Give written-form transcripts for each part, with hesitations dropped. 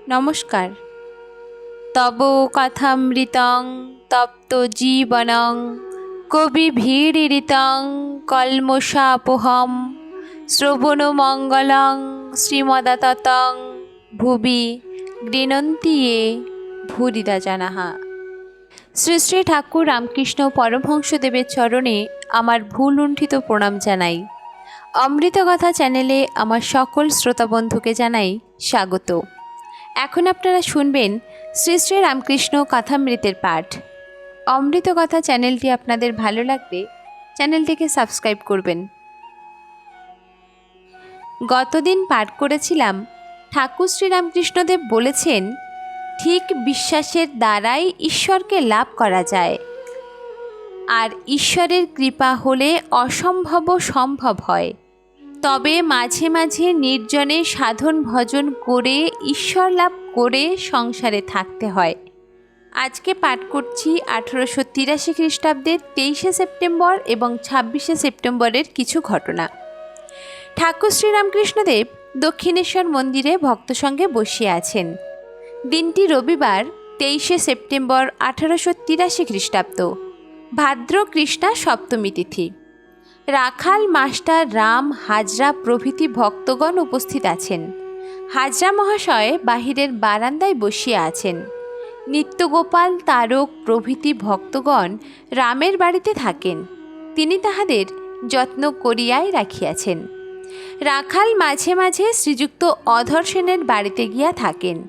নমস্কার। তব কথামৃতং তপ্ত জীবনং কবিভিড়িতং কল্মষাপোহম শ্রবণমঙ্গলং শ্রীমদাততং ভুবি গৃণন্তি ये ভূরিদা জানাহা। শ্রী শ্রী ঠাকুর রামকৃষ্ণ পরমহংসদেবের চরণে আমার ভুলুণ্ঠিত প্রণাম জানাই। অমৃতকথা চ্যানেলে আমার সকল শ্রোতা বন্ধুকে জানাই স্বাগত। এখন আপনারা শুনবেন শ্রী শ্রী রামকৃষ্ণ কথামৃতের পাঠ। অমৃতকথা চ্যানেলটি আপনাদের ভালো লাগলে চ্যানেলটিকে সাবস্ক্রাইব করবেন। গতদিন পাঠ করেছিলাম, ঠাকুর শ্রী রামকৃষ্ণদেব বলেছেন, ঠিক বিশ্বাসের দ্বারাই ঈশ্বরকে লাভ করা যায়, আর ঈশ্বরের কৃপা হলে অসম্ভব সম্ভব হয়। তবে মাঝে মাঝে নির্জনে সাধন ভজন করে ঈশ্বর লাভ করে সংসারে থাকতে হয়। আজকে পাঠ করছি 1883 খ্রিস্টাব্দের 23শে সেপ্টেম্বর এবং 26শে সেপ্টেম্বরের কিছু ঘটনা। ঠাকুর শ্রীরামকৃষ্ণদেব দক্ষিণেশ্বর মন্দিরে ভক্ত সঙ্গে বসিয়া আছেন। দিনটি রবিবার, 23শে সেপ্টেম্বর 1883 খ্রিস্টাব্দ, ভাদ্র কৃষ্ণা সপ্তমী তিথি। রাখাল, মাস্টার, রাম, হাজরা প্রভৃতি ভক্তগণ উপস্থিত আছেন। হাজরা মহাশয় বাহিরের বারান্দায় বসিয়া আছেন। নিত্যগোপাল, তারক প্রভৃতি ভক্তগণ রামের বাড়িতে থাকেন। তিনি তাহাদের যত্ন করিয়াই রাখিয়াছেন। রাখাল মাঝে মাঝে শ্রীযুক্ত অধর সেনের বাড়িতে গিয়া থাকেন।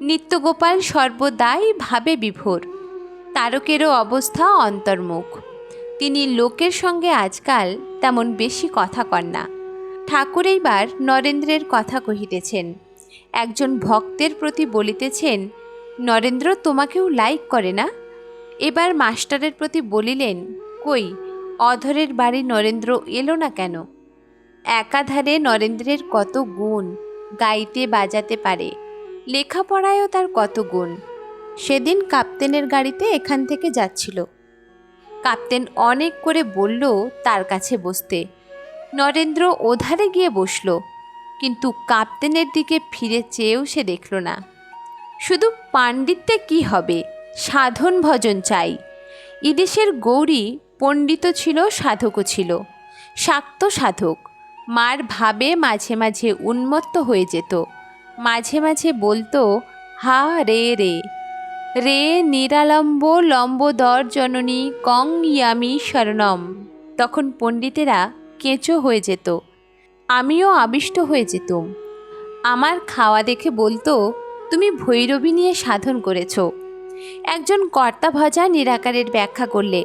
নিত্যগোপাল সর্বদাই ভাবে বিভোর। তারকেরও অবস্থা অন্তর্মুখ। তিনি লোকের সঙ্গে আজকাল তেমন বেশি কথা কন না। ঠাকুর এইবার নরেন্দ্রের কথা কহিতেছেন। একজন ভক্তের প্রতি বলিতেছেন, নরেন্দ্র তোমাকেও লাইক করে না। এবার মাস্টারের প্রতি বলিলেন, কই অধরের বাড়ি নরেন্দ্র এলো না কেন? একাধারে নরেন্দ্রের কত গুণ, গাইতে বাজাতে পারে, লেখাপড়ায়ও তার কত গুণ। সেদিন কাপ্তেনের গাড়িতে এখান থেকে যাচ্ছিল। কাপ্তেন অনেক করে বলল তার কাছে বসতে। নরেন্দ্র ওধারে গিয়ে বসল, কিন্তু কাপ্তেনের দিকে ফিরে চেয়েও সে দেখল না। শুধু পাণ্ডিত্যে কি হবে, সাধন ভজন চাই। এদেশের গৌরী পণ্ডিত ছিল, সাধকও ছিল, শাক্ত সাধক। মার ভাবে মাঝে মাঝে উন্মত্ত হয়ে যেত। মাঝে মাঝে বলতো, হা রে রে রে নিরালম্ব লম্বোদর জননী কং ইয়ামি শরণম। তখন পণ্ডিতেরা কেঁচো হয়ে যেত, আমিও আবিষ্ট হয়ে যেতুম। আমার খাওয়া দেখে বলতো, তুমি ভৈরবী নিয়ে সাধন করেছ। একজন কর্তাভজা নিরাকারের ব্যাখ্যা করলে,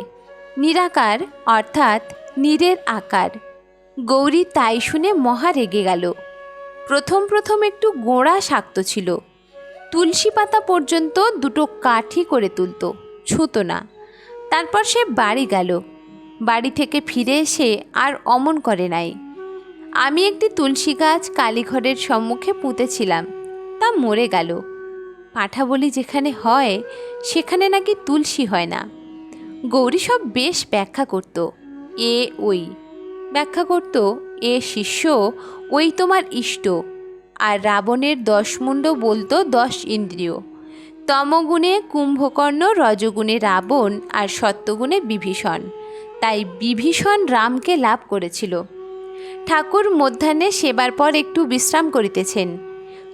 নিরাকার অর্থাৎ নীরের আকার। গৌরী তাই শুনে মহা রেগে গেল। প্রথম প্রথম একটু গোঁড়া শাক্ত ছিল, তুলসী পাতা পর্যন্ত দুটো কাঠি করে তুলত, ছুঁতো না। তারপর সে বাড়ি গেল। বাড়ি থেকে ফিরে এসে আর অমন করে নাই। আমি একটি তুলসী গাছ কালীঘরের সম্মুখে পুঁতেছিলাম, তা মরে গেল। পাঁঠা বলি যেখানে হয় সেখানে নাকি তুলসী হয় না। গৌরী সব বেশ ব্যাখ্যা করত। এ ওই ব্যাখ্যা করত, এ শিষ্য, ওই তোমার ইষ্ট। আর রাবণের 10 মুণ্ড বলতো 10 ইন্দ্রিয়। তমগুণে কুম্ভকর্ণ, রজগুণে রাবণ, আর সত্যগুণে বিভীষণ। তাই বিভীষণ রামকে লাভ করেছিল। ঠাকুর মধ্যাহ্নে সেবার পর একটু বিশ্রাম করিতেছেন।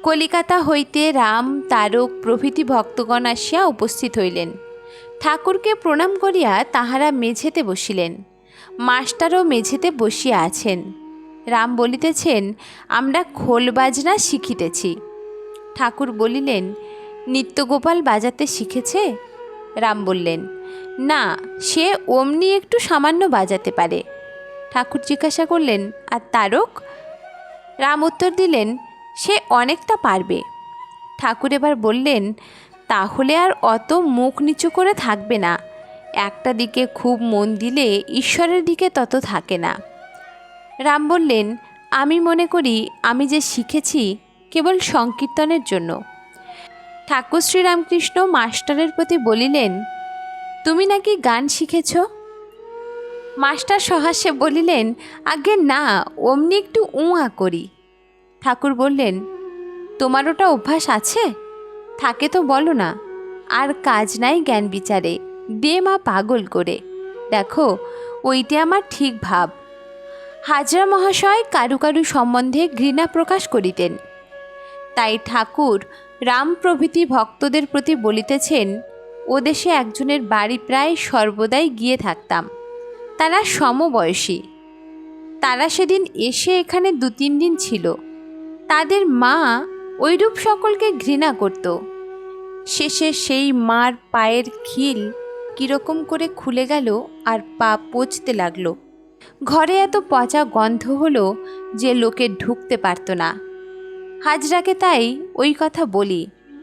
কলিকাতা হইতে রাম, তারক প্রভৃতি ভক্তগণ আসিয়া উপস্থিত হইলেন। ঠাকুরকে প্রণাম করিয়া তাহারা মেঝেতে বসিলেন। মাস্টারও মেঝেতে বসিয়া আছেন। রাম বলিতেছেন, আমরা খোল বাজনা শিখিতেছি। ঠাকুর বলিলেন, নিত্যগোপাল বাজাতে শিখেছে? রাম বললেন, না, সে অমনি একটু সামান্য বাজাতে পারে। ঠাকুর জিজ্ঞাসা করলেন, আর তারক? রাম উত্তর দিলেন, সে অনেকটা পারবে। ঠাকুর এবার বললেন, তাহলে আর অত মুখ নিচু করে থাকবে না। একটা দিকে খুব মন দিলে ঈশ্বরের দিকে তত থাকে না। রাম বললেন, আমি মনে করি আমি যে শিখেছি কেবল সংকীর্তনের জন্য। ঠাকুর শ্রীরামকৃষ্ণ মাস্টারের প্রতি বলিলেন, তুমি নাকি গান শিখেছ? মাস্টার সহাস্যে বলিলেন, আগে না, অমনি একটু উঁ আ করি। ঠাকুর বললেন, তোমার ওটা অভ্যাস আছে? থাকে তো বলো না, আর কাজ নাই জ্ঞান বিচারে, দে মা পাগল করে। দেখো, ওইটা আমার ঠিক ভাব। হাজরা মহাশয় কারু কারু সম্বন্ধে ঘৃণা প্রকাশ করিতেন। তাই ঠাকুর রাম প্রভৃতি ভক্তদের প্রতি বলিতেছেন, ও দেশে একজনের বাড়ি প্রায় সর্বদাই গিয়ে থাকতাম। তারা সমবয়সী। তারা সেদিন এসে এখানে 2-3 দিন ছিল। তাদের মা ওইরূপ সকলকে ঘৃণা করত। শেষে সেই মার পায়ের খিল কীরকম করে খুলে গেল আর পা পচতে লাগলো। ঘরে এত পচা গন্ধ হলো যে লোকে ঢুকতে পারত না। হাজরাকে তাই ওই কথা বলি,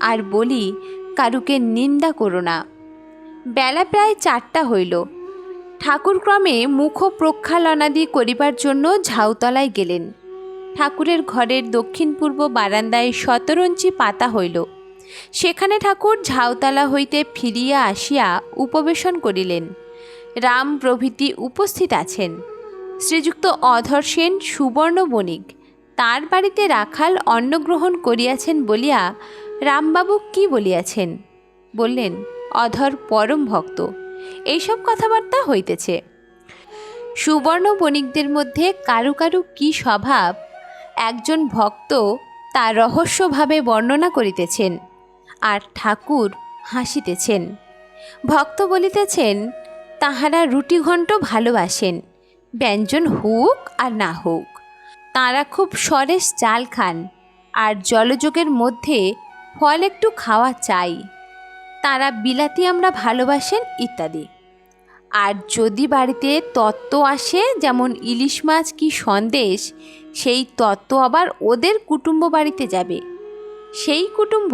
আর বলি, কারুকে নিন্দা করো না। বেলা প্রায় 4টা হইল। ঠাকুর ক্রমে মুখ প্রক্ষালনাদি করিবার জন্য ঝাউতলায় গেলেন। ঠাকুরের ঘরের দক্ষিণ পূর্ব বারান্দায় শতরঞ্চি পাতা হইল। সেখানে ঠাকুর ঝাউতলা হইতে ফিরিয়া আসিয়া উপবেশন করিলেন। রাম প্রভৃতি উপস্থিত আছেন। শ্রীযুক্ত অধর সেন সুবর্ণ বণিক তার বাড়িতে রাখাল অন্নগ্রহণ করিয়াছেন বলিয়া রামবাবু কি বলিয়াছেন? বললেন, অধর পরম ভক্ত। এইসব কথাবার্তা হইতেছে। সুবর্ণ বণিকদের মধ্যে কারু কারু কি স্বভাব, একজন ভক্ত তা রহস্যভাবে বর্ণনা করিতেছেন, আর ঠাকুর হাসিতেছেন। ভক্ত বলিতেছেন, তাহারা রুটি ঘণ্ট ভালোবাসেন, ব্যঞ্জন হোক আর না হোক। তাঁরা খুব সরেস চাল খান, আর জলযোগের মধ্যে ফল একটু খাওয়া চাই। তাঁরা বিলাতি আমরা ভালোবাসেন ইত্যাদি। আর যদি বাড়িতে তত্ত্ব আসে, যেমন ইলিশ মাছ কি সন্দেশ, সেই তত্ত্ব আবার ওদের কুটুম্ব বাড়িতে যাবে। সেই কুটুম্ব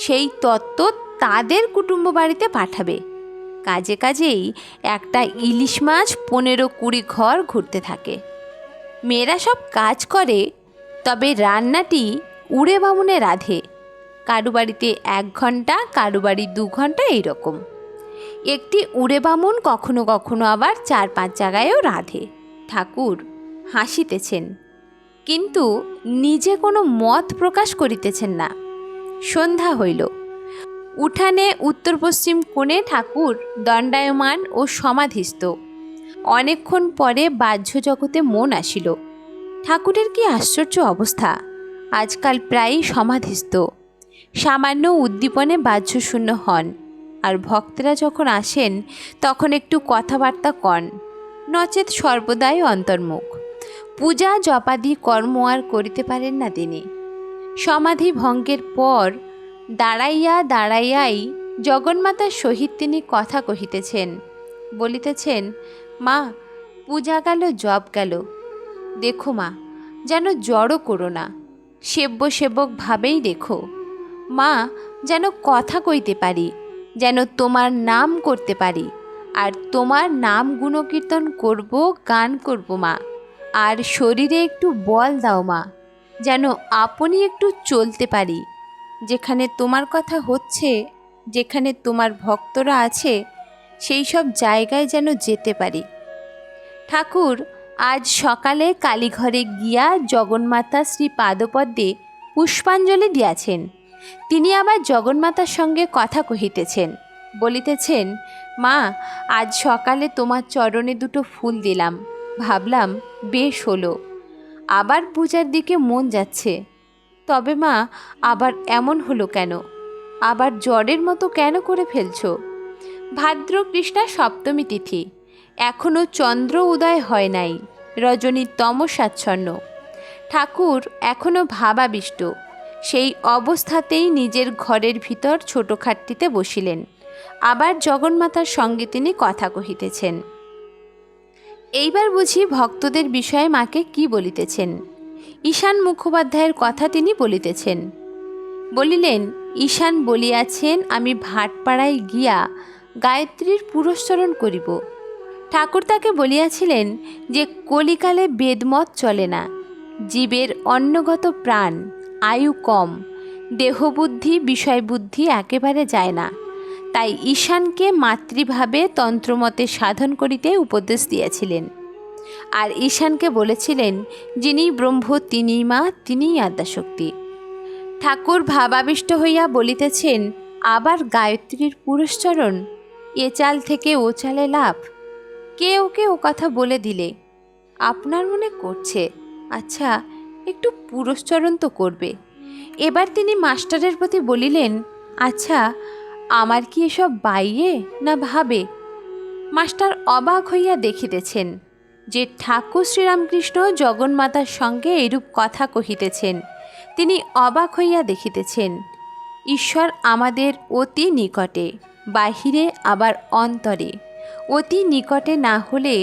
সেই তত্ত্ব তাদের কুটুম্ব বাড়িতে পাঠাবে। কাজে কাজেই একটা ইলিশ মাছ 15-20 ঘর ঘুরতে থাকে। মেয়েরা সব কাজ করে, তবে রান্নাটি উড়ে বামুনে রাঁধে। কারু বাড়িতে 1 ঘন্টা, কারু বাড়ি 2 ঘন্টা, এইরকম। একটি উড়ে বামুন কখনো কখনো আবার 4-5 জায়গায়ও রাঁধে। ঠাকুর হাসিতেছেন, কিন্তু নিজে কোনো মত প্রকাশ করিতেছেন না। সন্ধ্যা হইল। উঠানে উত্তর পশ্চিম কোণে ঠাকুর দণ্ডায়মান ও সমাধিস্থ। অনেকক্ষণ পরে বাহ্য জগতে মন আসিল। ঠাকুরের কি আশ্চর্য অবস্থা! আজকাল প্রায়ই সমাধিস্থ। সামান্য উদ্দীপনে বাহ্যশূন্য হন, আর ভক্তেরা যখন আসেন তখন একটু কথাবার্তা কন, নচেৎ সর্বদাই অন্তর্মুখ। পূজা জপাদি কর্ম আর করিতে পারেন না তিনি। সমাধি ভঙ্গের পর দাঁড়াইয়া দাঁড়াইয়াই জগন্মাতার সহিত তিনি কথা কহিতেছেন। বলিতেছেন, মা, পূজা গেল, জপ গেল। দেখো মা, যেন জড়ো করো না, সেব্য সেবক ভাবেই দেখো। মা, যেন কথা কইতে পারি, যেন তোমার নাম করতে পারি, আর তোমার নাম গুণকীর্তন করব, গান করব মা। আর শরীরে একটু বল দাও মা, যেন আপনি একটু চলতে পারি। যেখানে তোমার কথা হচ্ছে, যেখানে তোমার ভক্তরা আছে, সেই সব জায়গায় যেন যেতে পারি। ঠাকুর আজ সকালে কালীঘরে গিয়া জগন্মাতা শ্রী পাদপদ্মে পুষ্পাঞ্জলি দিয়াছেন। তিনি আবার জগন্মাতার সঙ্গে কথা কহিতেছেন। বলিতেছেন, মা, আজ সকালে তোমার চরণে 2টো ফুল দিলাম, ভাবলাম বেশ হলো। আবার পূজার দিকে মন যাচ্ছে। তবে মা, আবার এমন হলো কেন? আবার জ্বরের মতো কেন করে ফেলছো? ভাদ্র কৃষ্ণা সপ্তমী তিথি, এখনও চন্দ্র উদয় হয় নাই, রজনী তমসাচ্ছন্ন। ঠাকুর এখনও ভাবাবিষ্ট। সেই অবস্থাতেই নিজের ঘরের ভিতর ছোটো খাটটিতে বসিলেন। আবার জগন্মাতার সঙ্গে তিনি কথা কহিতেছেন। এইবার বুঝি ভক্তদের বিষয়ে মাকে কি বলিতেছেন। ঈশান মুখোপাধ্যায়ের কথা তিনি বলিতেছেন। বলিলেন, ঈশান বলিয়াছেন, আমি ভাটপাড়ায় গিয়া গায়ত্রীর পুরস্চরণ করিব। ঠাকুর তাকে বলিয়াছিলেন যে কলিকালে বেদমত চলে না। জীবের অন্নগত প্রাণ, আয়ু কম, দেহবুদ্ধি বিষয়বুদ্ধি একেবারে যায় না। তাই ঈশানকে মাতৃভাবে তন্ত্রমতে সাধন করিতে উপদেশ দিয়েছিলেন। আর ঈশানকে বলেছিলেন, যিনি ব্রহ্ম তিনিই মা, তিনিই আদ্যাশক্তি। ঠাকুর ভাবাবিষ্ট হইয়া বলিতেছেন, আবার গায়ত্রীর পুরস্চরণ, এ চাল থেকে ও চালে লাভ। কে ওকে ও কথা বলে দিলে? আপনার মনে করছে, আচ্ছা একটু পুরস্চরণ তো করবে। এবার তিনি মাস্টারের প্রতি বলিলেন, আচ্ছা আমার কি এসব বাইয়ে না ভাবে? মাস্টার অবাক হইয়া দেখিতেছেন যে ঠাকুর শ্রীরামকৃষ্ণ জগন্মাতার সঙ্গে এরূপ কথা কহিতেছেন। তিনি অবাক হইয়া দেখিতেছেন ঈশ্বর আমাদের অতি নিকটে, বাহিরে আবার অন্তরে। অতি নিকটে না হলে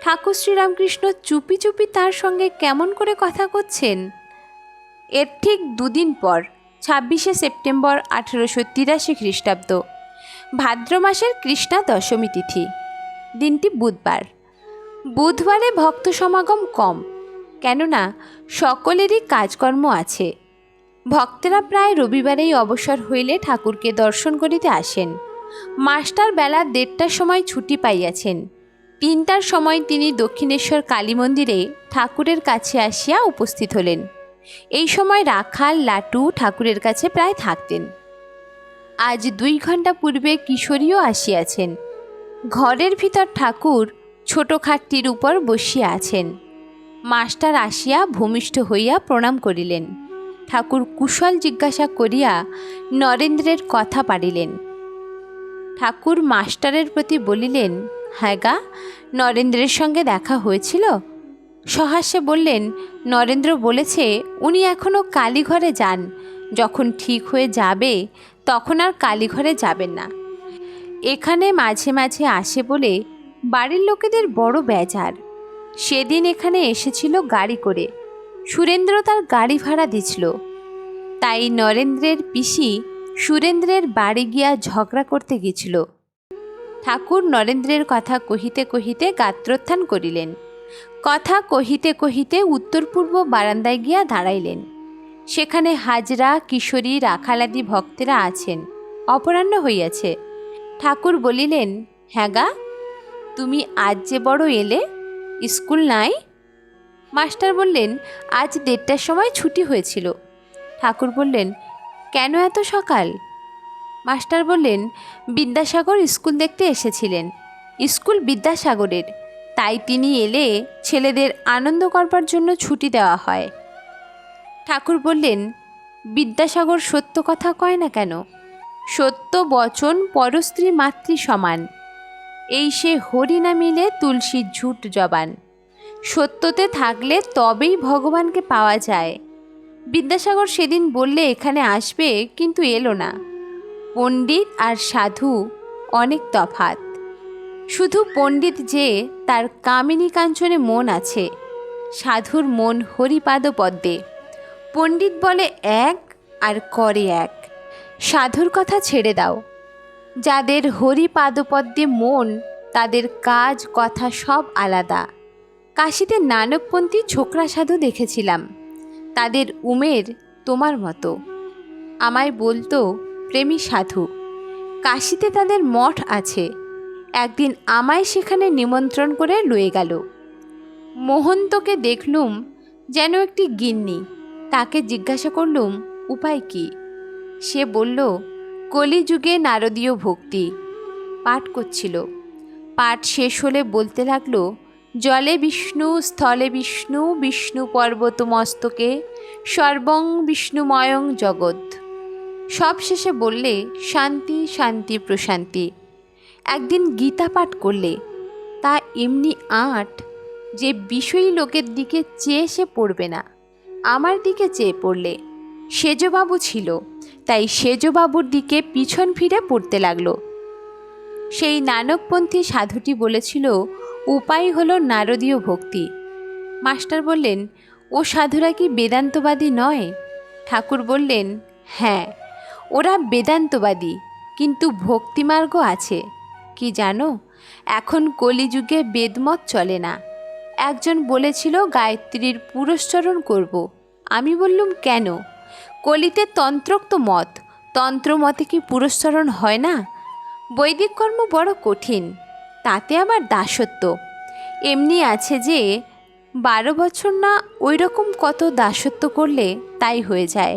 ঠাকুর শ্রীরামকৃষ্ণ চুপি চুপি তার সঙ্গে কেমন করে কথা করছেন? এর ঠিক দুদিন পর 26শে সেপ্টেম্বর 1883 খ্রিস্টাব্দ, ভাদ্র মাসের কৃষ্ণা দশমী তিথি, দিনটি বুধবার। বুধবারে ভক্ত সমাগম কম, কেননা সকলেরই কাজকর্ম আছে। ভক্তেরা প্রায় রবিবারেই অবসর হইলে ঠাকুরকে দর্শন করিতে আসেন। মাস্টার বেলা 1:30টার সময় ছুটি পাইয়াছেন। 3টার সময় তিনি দক্ষিণেশ্বর কালী মন্দিরে ঠাকুরের কাছে আসিয়া উপস্থিত হলেন। এই সময় রাখাল লাটু ঠাকুরের কাছে প্রায় থাকতেন। আজ 2 ঘণ্টা পূর্বে কিশোরীও আসিয়াছেন। ঘরের ভিতর ঠাকুর ছোট খাটটির উপর বসিয়া আছেন। মাস্টার আসিয়া ভূমিষ্ঠ হইয়া প্রণাম করিলেন। ঠাকুর কুশল জিজ্ঞাসা করিয়া নরেন্দ্রের কথা পাড়িলেন। ঠাকুর মাস্টারের প্রতি বলিলেন, হ্যাঁ গা, নরেন্দ্রের সঙ্গে দেখা হয়েছিল? সহাস্যে বললেন, নরেন্দ্র বলেছে উনি এখনও কালীঘরে যান, যখন ঠিক হয়ে যাবে তখন আর কালীঘরে যাবেন না। এখানে মাঝে মাঝে আসে বলে বাড়ির লোকেদের বড় বেজার। সেদিন এখানে এসেছিল গাড়ি করে, সুরেন্দ্র তার গাড়ি ভাড়া দিছিল। তাই নরেন্দ্রের পিসি সুরেন্দ্রের বাড়ি গিয়া ঝগড়া করতে গেছিল। ঠাকুর নরেন্দ্রের কথা কহিতে কহিতে গাত্রোত্থান করিলেন। কথা কহিতে কহিতে উত্তর পূর্ব বারান্দায় গিয়া দাঁড়াইলেন। সেখানে হাজরা, কিশোরী, রাখালাদি ভক্তেরা আছেন। অপরাহ্ন হইয়াছে। ঠাকুর বলিলেন, হ্যাঁ গা, তুমি আজ যে বড় এলে, স্কুল নাই? মাস্টার বললেন, আজ 1:30টার সময় ছুটি হয়েছিল। ঠাকুর বললেন, কেন এত সকাল? মাস্টার বললেন, বিদ্যাসাগর স্কুল দেখতে এসেছিলেন। স্কুল বিদ্যাসাগরের, তাই তিনি এলে ছেলেদের আনন্দ করবার জন্য ছুটি দেওয়া হয়। ঠাকুর বললেন, বিদ্যাসাগর সত্য কথা কয় না কেন? সত্য বচন পরস্ত্রী মাতৃ সমান, এই সে হরি না মিলে তুলসীর ঝুট জবান। সত্যতে থাকলে তবেই ভগবানকে পাওয়া যায়। বিদ্যাসাগর সেদিন বললে এখানে আসবে, কিন্তু এলো না। পণ্ডিত আর সাধু অনেক তফাৎ। শুধু পণ্ডিত যে তার কামিনী কাঞ্চনে মন আছে, সাধুর মন হরিপাদ পদ্মে। পণ্ডিত বলে এক আর করে এক। সাধুর কথা ছেড়ে দাও। যাদের হরিপাদপদ্মে মন, তাদের কাজ কথা সব আলাদা। কাশীতে নানকপন্থী ছোকরা সাধু দেখেছিলাম, তাদের উমের তোমার মতো। আমায় বলতো প্রেমী সাধু। কাশীতে তাদের মঠ আছে। একদিন আমায় সেখানে নিমন্ত্রণ করে লয়ে গেল। মোহন্তকে দেখলুম যেন একটি গিন্নি। তাকে জিজ্ঞাসা করলুম উপায় কি? সে বলল, কলিযুগে নারদীয় ভক্তি। পাঠ করছিল। পাঠ শেষ হলে বলতে লাগলো, জলে বিষ্ণু, স্থলে বিষ্ণু, বিষ্ণু পর্বত মস্তকে, সর্বং বিষ্ণুময়ং জগৎ। সব শেষে বললে, শান্তি শান্তি প্রশান্তি। একদিন গীতা পাঠ করলে, তা এমনি আঁট যে বিষয়ী লোকের দিকে চেয়ে সে পড়বে না। আমার দিকে চেয়ে পড়লে। সেজবাবু ছিল, তাই সেজবাবুর দিকে পিছন ফিরে পড়তে লাগলো। সেই নানকপন্থী সাধুটি বলেছিল, উপায় হলো নারদীয় ভক্তি। মাস্টার বললেন, ও সাধুরা কি বেদান্তবাদী নয়? ঠাকুর বললেন, হ্যাঁ, ওরা বেদান্তবাদী, কিন্তু ভক্তিমার্গ আছে। কি জানো, এখন কলিযুগে বেদমত চলে না। একজন বলেছিল গায়ত্রীর পুরস্চরণ করব। আমি বললুম, কেন? কলিতে তন্ত্রোক্ত মত, তন্ত্রমতে কি পুরস্চরণ হয় না? বৈদিক কর্ম বড় কঠিন, তাতে আবার দাসত্ব। এমনি আছে যে 12 বছর না ওই রকম কত দাসত্ব করলে তাই হয়ে যায়।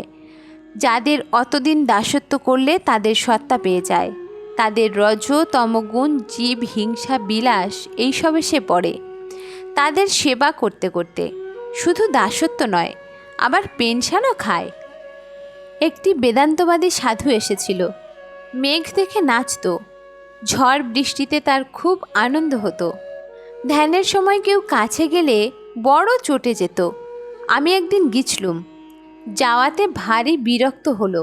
যাদের অতদিন দাসত্ব করলে তাদের সত্তা পেয়ে যায়, তাদের রজ তমগুণ জীব হিংসা বিলাস এইসবে সে পড়ে। তাদের সেবা করতে করতে শুধু দাসত্ব নয়, আবার পেনশনও খায়। একটি বেদান্তবাদী সাধু এসেছিল। মেঘ দেখে নাচত, ঝড় বৃষ্টিতে তার খুব আনন্দ হতো। ধ্যানের সময় কেউ কাছে গেলে বড় চটে যেত। আমি একদিন গিছলুম, যাওয়াতে ভারী বিরক্ত হলো।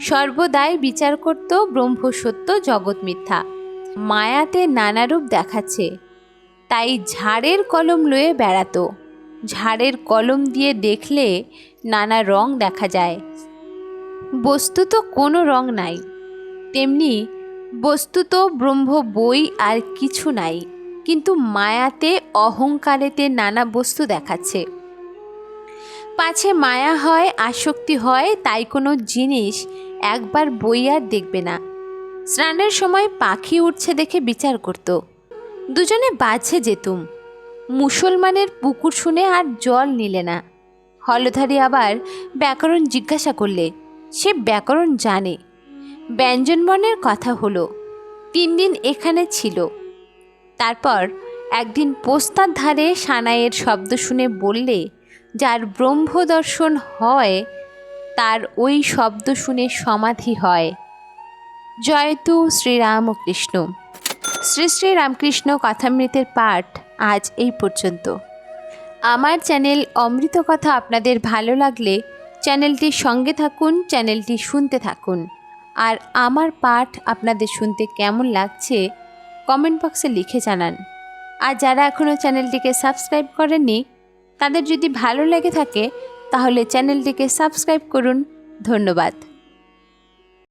সর্বদাই বিচার করত ব্রহ্ম সত্য জগৎ মিথ্যা, মায়াতে নানারূপ দেখাচ্ছে। তাই ঝাড়ের কলম লয়ে বেড়াতো। ঝাড়ের কলম দিয়ে দেখলে নানা রং দেখা যায়, বস্তুত কোনো রং নাই। তেমনি বস্তুত ব্রহ্ম বই আর কিছু নাই, কিন্তু মায়াতে অহংকারেতে নানা বস্তু দেখাচ্ছে। পাছে মায়া হয় আসক্তি হয়, তাই কোনো জিনিস একবার বই আর দেখবে না। স্নানের সময় পাখি উঠছে দেখে বিচার করত। দুজনে বাঝে যেতুম। মুসলমানের পুকুর শুনে আর জল নিলে না। হলধারী আবার ব্যাকরণ জিজ্ঞাসা করলে, সে ব্যাকরণ জানে। ব্যঞ্জনবর্ণের কথা হলো। 3 দিন এখানে ছিল। তারপর একদিন পোস্তার ধারে সানাইয়ের শব্দ শুনে বললে, যার ব্রহ্মদর্শন হয় তার ওই শব্দ শুনে সমাধি হয়। জয়তু শ্রীরামকৃষ্ণ। শ্রী শ্রী রামকৃষ্ণ কথামৃতের পাঠ আজ এই পর্যন্ত। আমার চ্যানেল অমৃত কথা আপনাদের ভালো লাগলে চ্যানেলটির সঙ্গে থাকুন, চ্যানেলটি শুনতে থাকুন। আর আমার পাঠ আপনাদের শুনতে কেমন লাগছে কমেন্ট বক্সে লিখে জানান। আর যারা এখনও চ্যানেলটিকে সাবস্ক্রাইব করেননি, তাদের যদি ভালো লেগে থাকে তাহলে চ্যানেলটিকে সাবস্ক্রাইব করুন। ধন্যবাদ।